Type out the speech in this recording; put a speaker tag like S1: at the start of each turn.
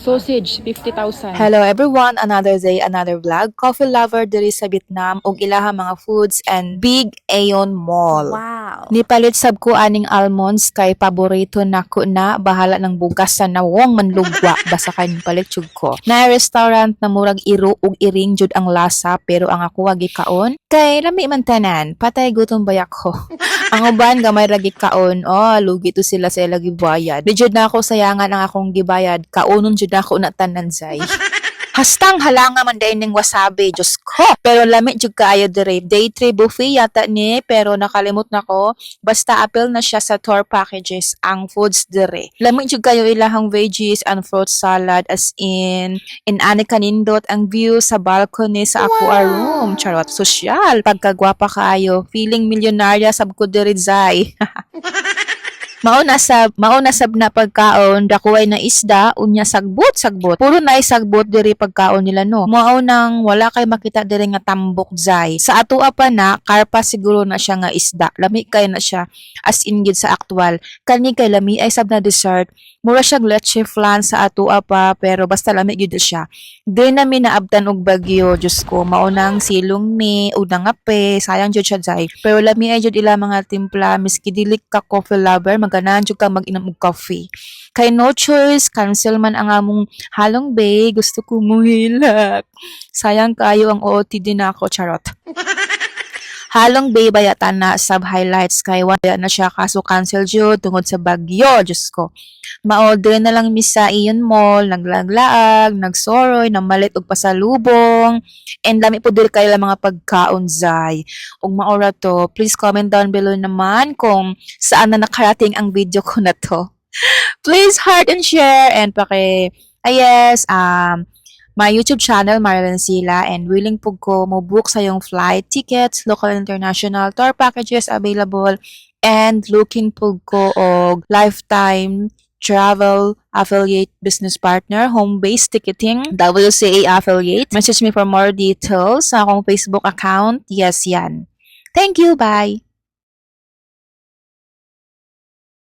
S1: Sausage, 50,000.
S2: Hello everyone, another day, another vlog. Coffee lover diri sa Vietnam ug ilaha mga foods and Big Aeon Mall.
S1: Wow.
S2: Nipalit sab ko aning almonds kay paborito nako na bahala ng bugas sa nawong manlugwa basta kay nipalit jud ko. Na restaurant na murag iro ug iring jud ang lasa pero ang ako wagi kaon kay lami man tanan, patay gutom bayak ko. Ang uban gamay ra kaon, lugi to sila sa ilang gibayad. Di jud na ako sayangan ang akong gibayad, kaunon jud ako na tanan zay. Hastang halanga man dahil ng wasabi, Diyos ko. Pero lamit jud kaayo dire. Day 3 buffet yata ni, pero nakalimot na ko. Basta appeal na siya sa tour packages ang foods dire. Lamit jud kayo ilahang veggies and fruit salad as in ani kanindot ang view sa balcony sa aqua room. Charot, sosyal. Pagkagwapa kaayo, feeling milyonarya sab ko dire zay. Mauna sab na pagkaon dakuway na isda unya sagbot. Puro na sagbot diri pagkaon nila no. Mao nang wala kay makita diri nga tambok zay. Sa atoa pa na karpa siguro na siya nga isda. Lami kay na siya as in gid sa actual. Kani kay lami ay sab na dessert. Mura siyang leche flan sa atoa pa pero basta lami gid siya. Di namin naabtan og bagyo, Diyos ko. Mao nang silong ni ug nangape, sayang jud siya zay. Pero lami ay jud ila mga timpla miski dili ka coffee lover ganahan jud ka mag-inom og coffee. Kay no choice, cancel man ang among halong bay, gusto ko muhilak. Sayang kayo ang OOTD na ako, charot. Halong bay bayatan na sub highlights kay wala na siya kaso cancel jud tungod sa bagyo, Diyos ko. Ma-order na lang mi sa Aeon Mall, naglaglaag, nagsoroy, namalit og pasalubong, and lami po diri kayo mga pagkaon zay. Ug maora to, please comment down below naman kung saan na nakarating ang video ko na to. Please heart and share and my YouTube channel, Marilyn Sila, and willing po ko mo-book sa yung flight tickets, local and international tour packages available, and looking po ko og lifetime travel affiliate business partner, home-based ticketing, WCA affiliate. Message me for more details sa akong Facebook account. Yes, yan. Thank you. Bye.